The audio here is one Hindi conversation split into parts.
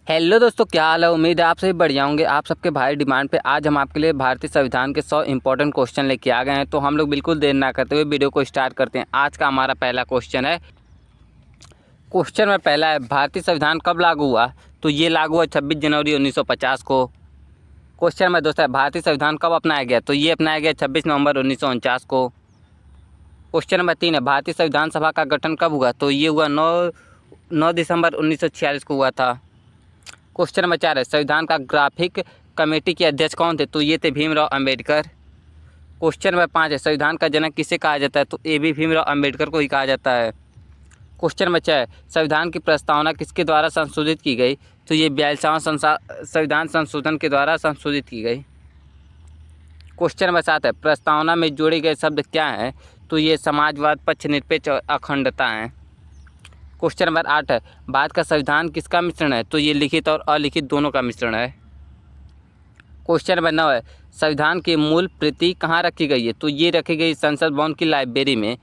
हेलो दोस्तों, क्या हाल है। उम्मीद है आप सभी बढ़िया होंगे। आप सबके भाई डिमांड पे आज हम आपके लिए भारतीय संविधान के 100 इंपॉर्टेंट क्वेश्चन लेके आ गए हैं। तो हम लोग बिल्कुल देर ना करते हुए वीडियो को स्टार्ट करते हैं। आज का हमारा पहला क्वेश्चन है। क्वेश्चन में पहला है, भारतीय संविधान कब लागू हुआ। तो ये लागू हुआ 26 जनवरी 1950 को। क्वेश्चन में दोस्तों, भारतीय संविधान कब अपनाया गया। तो ये अपनाया गया 26 नवंबर 1949 को। क्वेश्चन नंबर 3 है, भारतीय संविधान सभा का गठन कब हुआ। तो ये हुआ 9 दिसंबर 1946 को हुआ था। क्वेश्चन नंबर 4 है, संविधान का ग्राफिक कमेटी के अध्यक्ष कौन थे। तो ये थे भीमराव अंबेडकर। क्वेश्चन नंबर 5 है, संविधान का जनक किसे कहा जाता है। तो ये भी भीमराव अंबेडकर को ही कहा जाता है। क्वेश्चन नंबर 6 है, संविधान की प्रस्तावना किसके द्वारा संशोधित की गई। तो ये 42वां संविधान संशोधन के द्वारा संशोधित की गई। क्वेश्चन नंबर 7 है, प्रस्तावना में जोड़े गए शब्द क्या हैं। तो ये समाजवाद, पक्षनिरपेक्ष और अखंडता हैं। क्वेश्चन नंबर 8 है, भारत का संविधान किसका मिश्रण है। तो ये लिखित और अलिखित दोनों का मिश्रण है। क्वेश्चन नंबर 9 है, संविधान की मूल प्रति कहाँ रखी गई है। तो ये रखी गई संसद भवन की लाइब्रेरी में।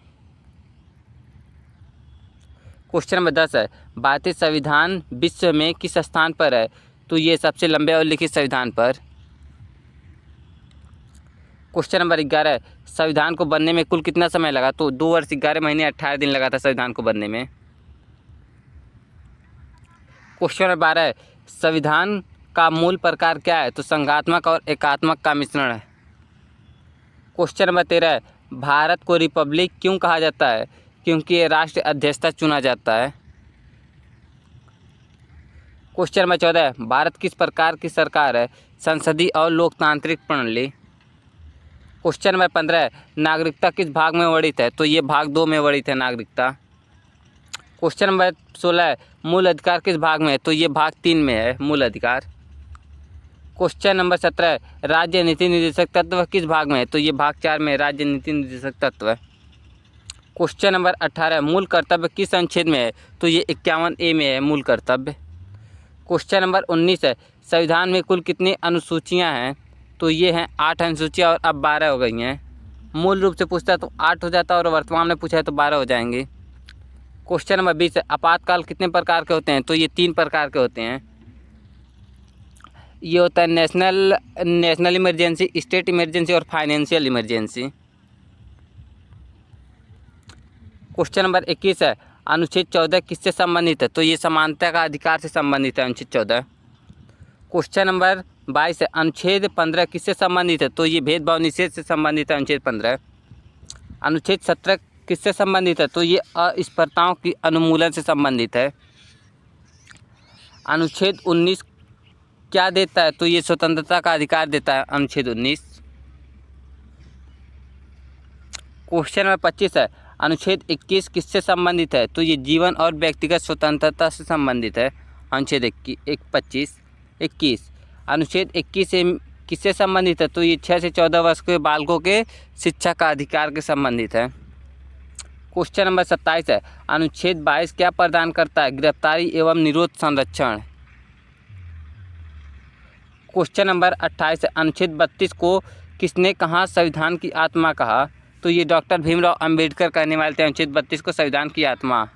क्वेश्चन नंबर 10 है, भारतीय संविधान विश्व में किस स्थान पर है। तो ये सबसे लंबे और लिखित संविधान पर। क्वेश्चन नंबर 11 है, संविधान को बनने में कुल कितना समय लगा। तो 2 वर्ष 11 महीने 18 दिन लगा था संविधान को बनने में। क्वेश्चन नंबर 12 है, संविधान का मूल प्रकार क्या है। तो संघात्मक और एकात्मक का मिश्रण है। क्वेश्चन नंबर 13 है, भारत को रिपब्लिक क्यों कहा जाता है। क्योंकि ये राष्ट्र अध्यक्षता चुना जाता है। क्वेश्चन नंबर 14 है, भारत किस प्रकार की सरकार है। संसदीय और लोकतांत्रिक प्रणाली। क्वेश्चन नंबर 15 है, नागरिकता किस भाग में वर्णित है। तो ये भाग 2 में वर्णित है नागरिकता। क्वेश्चन नंबर 16 है, मूल अधिकार किस भाग में है। तो ये भाग 3 में है मूल अधिकार। क्वेश्चन नंबर 17 है, राज्य नीति निर्देशक तत्व किस भाग में है। तो ये भाग 4 में राज्य नीति निर्देशक तत्व। क्वेश्चन नंबर 18 है, मूल कर्तव्य किस अनुच्छेद में है। तो ये 51A में है मूल कर्तव्य। क्वेश्चन नंबर 19 है, संविधान में कुल कितनी अनुसूचियां हैं। तो ये हैं 8 अनुसूचियां और अब 12 हो गई हैं। मूल रूप से पूछता है तो 8 हो जाता है और वर्तमान में पूछा है तो 12 हो जाएंगे। क्वेश्चन नंबर 20 है, आपातकाल कितने प्रकार के होते हैं। तो ये 3 प्रकार के होते हैं। ये होता है नेशनल इमरजेंसी, स्टेट इमरजेंसी और फाइनेंशियल इमरजेंसी। क्वेश्चन नंबर 21 है, अनुच्छेद 14 किससे संबंधित है। तो ये समानता का अधिकार से संबंधित है अनुच्छेद 14। क्वेश्चन नंबर 22 है, अनुच्छेद 15 किससे संबंधित है। तो ये भेदभाव निषेध से संबंधित है अनुच्छेद 15। अनुच्छेद 17 किससे संबंधित है। तो ये अस्पर्धाओं की अनुमूलन से संबंधित है। अनुच्छेद 19 क्या देता है। तो ये स्वतंत्रता का अधिकार देता है अनुच्छेद 19। क्वेश्चन नंबर 25 है, अनुच्छेद 21 किससे संबंधित है। तो ये जीवन और व्यक्तिगत स्वतंत्रता से संबंधित है अनुच्छेद 21। अनुच्छेद 21 से किससे संबंधित है। तो ये 6 से 14 वर्ष के बालकों के शिक्षा का अधिकार के संबंधित है। क्वेश्चन नंबर 27 है, अनुच्छेद 22 क्या प्रदान करता है। गिरफ्तारी एवं निरोध संरक्षण। क्वेश्चन नंबर 28 है, अनुच्छेद 32 को किसने कहा संविधान की आत्मा कहा। तो ये डॉक्टर भीमराव अंबेडकर कहने वाले थे अनुच्छेद 32 को संविधान की आत्मा।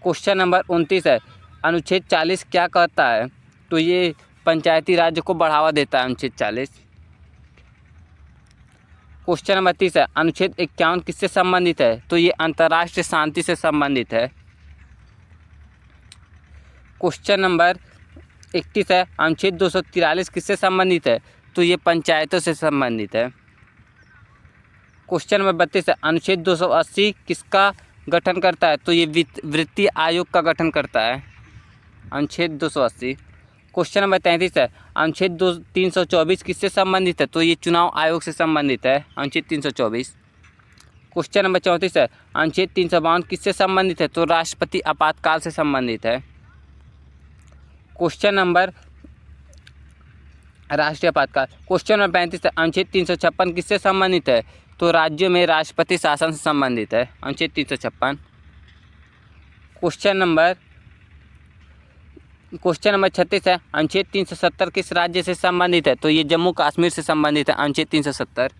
क्वेश्चन नंबर 29 है, अनुच्छेद 40 क्या कहता है। तो ये पंचायती राज्य को बढ़ावा देता है अनुच्छेद 40। क्वेश्चन नंबर 30 है, अनुच्छेद 51 किससे संबंधित है। तो ये अंतर्राष्ट्रीय शांति से संबंधित है। क्वेश्चन नंबर 31 है, अनुच्छेद 243 किससे संबंधित है। तो ये पंचायतों से संबंधित है। क्वेश्चन नंबर 32 है, अनुच्छेद 280 किसका गठन करता है। तो ये वित्तीय आयोग का गठन करता है अनुच्छेद 280। क्वेश्चन नंबर 33 है, अनुच्छेद 324 किससे संबंधित है। तो ये चुनाव आयोग से संबंधित है अनुच्छेद 324। क्वेश्चन नंबर 34 है, अनुच्छेद 352 किससे संबंधित है। तो राष्ट्रपति आपातकाल से संबंधित है। क्वेश्चन नंबर राष्ट्रीय आपातकाल। क्वेश्चन नंबर 35 है, अनुच्छेद 356 किससे संबंधित है। तो राज्यों में राष्ट्रपति शासन से संबंधित है अनुच्छेद 356। क्वेश्चन नंबर 36 है, अनुच्छेद 370 किस राज्य से संबंधित है। तो ये जम्मू कश्मीर से संबंधित है अनुच्छेद 370।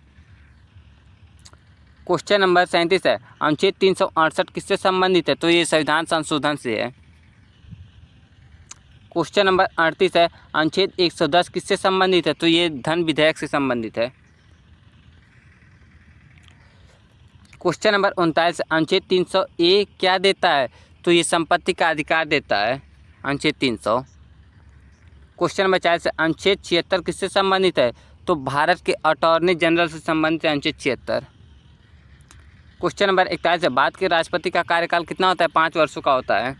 क्वेश्चन नंबर 37 है, अनुच्छेद 368 किससे संबंधित है। तो ये संविधान संशोधन से है। क्वेश्चन नंबर 38 है, अनुच्छेद 110 किससे संबंधित है? तो ये धन विधेयक से संबंधित है। क्वेश्चन नंबर 39, अनुच्छेद 300 क्या देता है? तो ये संपत्ति का अधिकार देता है, अनुच्छेद 300। क्वेश्चन नंबर 40, अनुच्छेद 76 किससे संबंधित है? तो भारत के अटॉर्नी जनरल से संबंधित है, अनुच्छेद 76। क्वेश्चन नंबर 41 है, भारत के राष्ट्रपति का कार्यकाल कितना होता है? 5 वर्षों का होता है।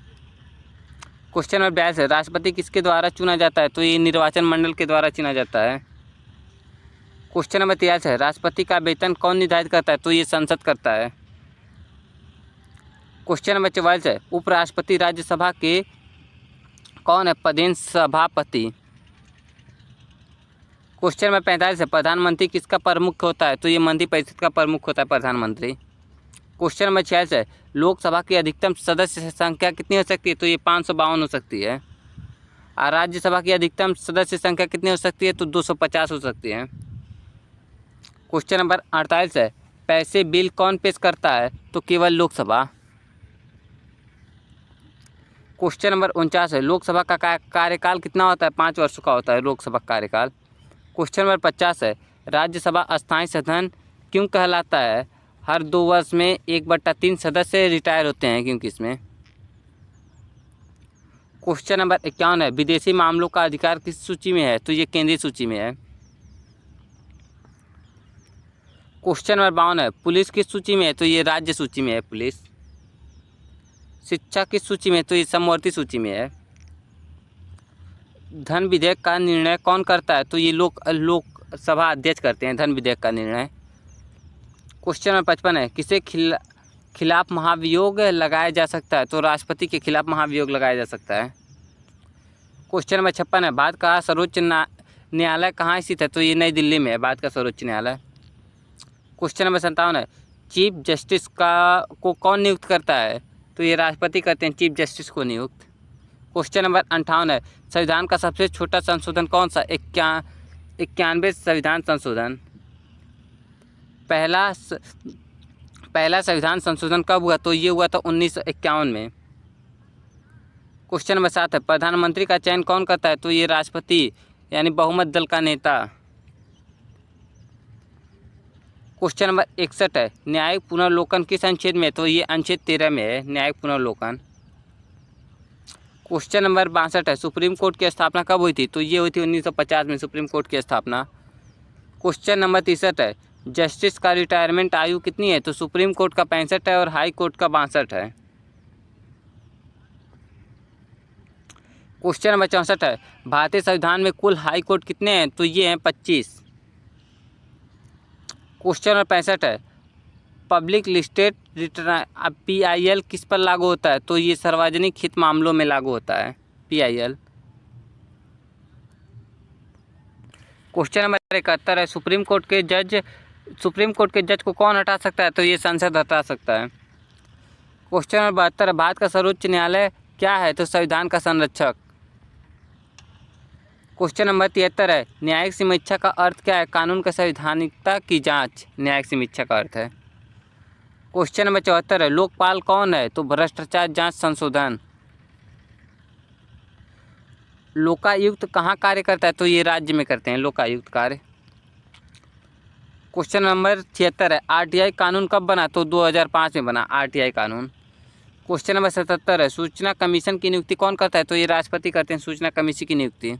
क्वेश्चन नंबर 42 है, राष्ट्रपति किसके द्वारा चुना जाता है? तो ये निर्वाचन मंडल के द्वारा चुना जाता है। क्वेश्चन नंबर 43 है, राष्ट्रपति का वेतन कौन निर्धारित करता है? तो ये संसद करता है। क्वेश्चन नंबर 44 है, उपराष्ट्रपति राज्यसभा के कौन है? पदेन सभापति। क्वेश्चन नंबर 45 है, प्रधानमंत्री किसका प्रमुख होता है? तो ये मंत्रिपरिषद का प्रमुख होता है, प्रधानमंत्री। क्वेश्चन नंबर 46 है, लोकसभा की अधिकतम सदस्य संख्या कितनी हो सकती है? तो ये 552 हो सकती है। और राज्यसभा की अधिकतम सदस्य संख्या कितनी हो सकती है? तो 250 हो सकती है। क्वेश्चन नंबर 48 है, पैसे बिल कौन पेश करता है? तो केवल लोकसभा। क्वेश्चन नंबर 49 है, लोकसभा का कार्यकाल कितना होता है? 5 वर्षों का होता है लोकसभा का कार्यकाल। क्वेश्चन नंबर 50 है, राज्यसभा अस्थायी सदन क्यों कहलाता है? हर 2 वर्ष में 1/3 सदस्य रिटायर होते हैं, क्योंकि इसमें। क्वेश्चन नंबर 51 है, विदेशी मामलों का अधिकार किस सूची में है? तो ये केंद्रीय सूची में है। क्वेश्चन नंबर 52 है, पुलिस किस सूची में है? तो ये राज्य सूची में है, पुलिस। शिक्षा किस सूची में है? तो ये समवर्ती सूची में है। धन विधेयक का निर्णय कौन करता है? तो ये लोकसभा अध्यक्ष करते हैं धन विधेयक का निर्णय। क्वेश्चन नंबर 55 है, किसे खिलाफ महाभियोग लगाया जा सकता है? तो राष्ट्रपति के खिलाफ महाभियोग लगाया जा सकता है। क्वेश्चन नंबर 56 है, भारत का सर्वोच्च न्यायालय कहाँ स्थित है? तो ये नई दिल्ली में है भारत का सर्वोच्च न्यायालय। क्वेश्चन नंबर 57 है, चीफ जस्टिस को कौन नियुक्त करता है? तो ये राष्ट्रपति करते हैं चीफ जस्टिस को नियुक्त। क्वेश्चन नंबर 58 है, संविधान का सबसे छोटा संशोधन कौन सा? 91 संविधान संशोधन। पहला संविधान संशोधन कब हुआ? तो ये हुआ था 1951 में। क्वेश्चन नंबर 7 है, प्रधानमंत्री का चयन कौन करता है? तो ये राष्ट्रपति यानी बहुमत दल का नेता। क्वेश्चन नंबर 61 है, न्यायिक पुनर्लोकन किस अनुच्छेद में? तो ये अनुच्छेद 13 में है, न्यायिक पुनर्लोकन। क्वेश्चन नंबर 62 है, सुप्रीम कोर्ट की स्थापना कब हुई थी? तो ये हुई थी 1950 में सुप्रीम कोर्ट की स्थापना। क्वेश्चन नंबर 63 है, जस्टिस का रिटायरमेंट आयु कितनी है? तो सुप्रीम कोर्ट का 65 है और हाई कोर्ट का 62 है। क्वेश्चन नंबर 64 है, भारतीय संविधान में कुल हाई कोर्ट कितने हैं? तो ये हैं 25। क्वेश्चन नंबर 65 है, पब्लिक लिस्टेड रिटर्न PIL किस पर लागू होता है? तो ये सार्वजनिक हित मामलों में लागू होता है, PIL। क्वेश्चन नंबर 71 है, सुप्रीम कोर्ट के जज को कौन हटा सकता है? तो ये संसद हटा सकता है। क्वेश्चन नंबर 72 है, भारत का सर्वोच्च न्यायालय क्या है? तो संविधान का संरक्षक। क्वेश्चन नंबर 73 है, न्यायिक समीक्षा का अर्थ क्या है? कानून की संवैधानिकता की जांच न्यायिक समीक्षा का अर्थ है। क्वेश्चन नंबर 74 है, लोकपाल कौन है? तो भ्रष्टाचार जांच संशोधन। लोकायुक्त कहाँ कार्य करता है? तो ये राज्य में करते हैं लोकायुक्त कार्य। क्वेश्चन नंबर 76 है, RTI कानून कब बना? तो 2005 में बना RTI कानून। क्वेश्चन नंबर 77 है, सूचना कमीशन की नियुक्ति कौन करता है? तो ये राष्ट्रपति करते हैं सूचना कमीशन की नियुक्ति।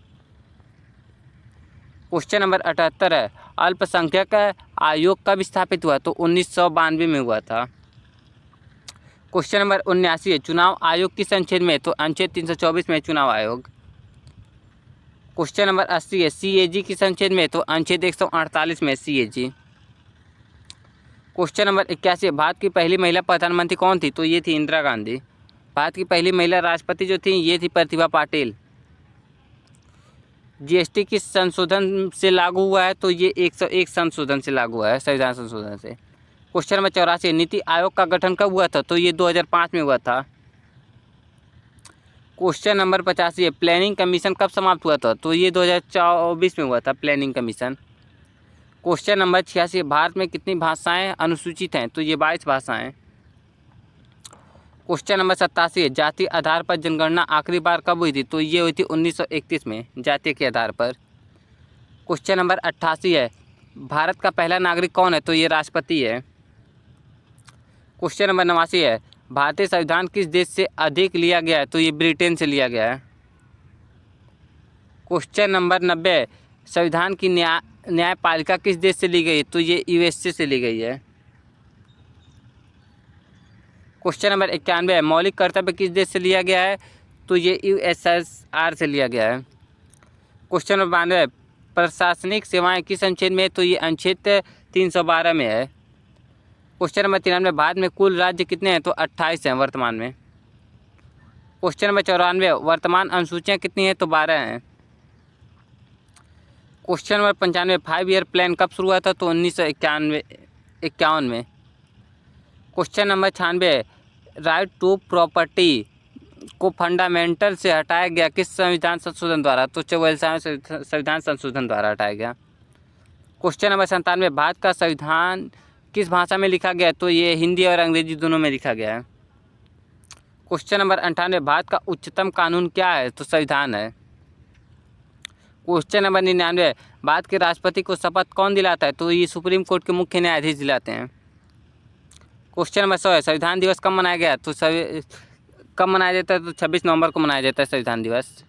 क्वेश्चन नंबर 78 है, अल्पसंख्यक आयोग कब स्थापित हुआ? तो 1992 में हुआ था। क्वेश्चन नंबर 79 है, चुनाव आयोग किस अनुच्छेद में? तो अनुच्छेद 324 में चुनाव आयोग। क्वेश्चन नंबर 80 है, CAG किस अनुच्छेद में? तो अनुच्छेद 148 में CAG। क्वेश्चन नंबर 81 है, भारत की पहली महिला प्रधानमंत्री कौन थी? तो ये थी इंदिरा गांधी। भारत की पहली महिला राष्ट्रपति जो थी ये थी प्रतिभा पाटिल। GST किस संशोधन से लागू हुआ है? तो ये 101 संशोधन से लागू हुआ है, संविधान संशोधन से। क्वेश्चन नंबर 84, नीति आयोग का गठन कब हुआ था? तो ये 2005 में हुआ था। क्वेश्चन नंबर 85 है, प्लानिंग कमीशन कब समाप्त हुआ था? तो ये 2024 में हुआ था planning commission. Question number 86, Bharat में कितनी भाषाएं अनुसूचित हैं? तो ये 22 भाषाएं। क्वेश्चन नंबर 87 है, जाति आधार पर जनगणना आखिरी बार कब हुई थी? तो ये हुई थी 1931 में, जाति के आधार पर। क्वेश्चन नंबर 88 है, भारत का पहला नागरिक कौन है? तो ये राष्ट्रपति है। क्वेश्चन नंबर 89 है, भारतीय संविधान किस देश से अधिक लिया गया है? तो ये ब्रिटेन से लिया गया है। क्वेश्चन नंबर 90 है, संविधान की न्यायपालिका किस देश से ली गई है? तो ये यूएसए से ली गई है। क्वेश्चन नंबर 91 है, मौलिक कर्तव्य किस देश से लिया गया है? तो ये यूएसएसआर से लिया गया है। क्वेश्चन नंबर 92, प्रशासनिक सेवाएं किस अनुच्छेद में? तो ये अनुच्छेद 312 में है। क्वेश्चन नंबर 93, भारत में कुल राज्य कितने हैं? तो 28 हैं वर्तमान में। क्वेश्चन नंबर 94, वर्तमान अनुसूचियाँ कितनी हैं? तो 12 हैं। क्वेश्चन नंबर 95, 5 ईयर प्लान कब शुरू हुआ था? तो 1951 में। Question number 96, right to property को फंडामेंटल से हटाया गया किस संविधान संशोधन द्वारा? तो 44वें संविधान संशोधन द्वारा हटाया गया। क्वेश्चन नंबर 97, भारत का संविधान किस भाषा में लिखा गया? तो ये हिंदी और अंग्रेजी दोनों में लिखा गया है। क्वेश्चन नंबर 98, भारत का उच्चतम कानून क्या है? तो संविधान है। क्वेश्चन नंबर 99, भारत के राष्ट्रपति को शपथ कौन दिलाता है? तो ये सुप्रीम कोर्ट के मुख्य न्यायाधीश दिलाते हैं। क्वेश्चन नंबर 100 है, संविधान दिवस कब मनाया गया? तो कब मनाया जाता है? तो 26 नवंबर को मनाया जाता है संविधान दिवस।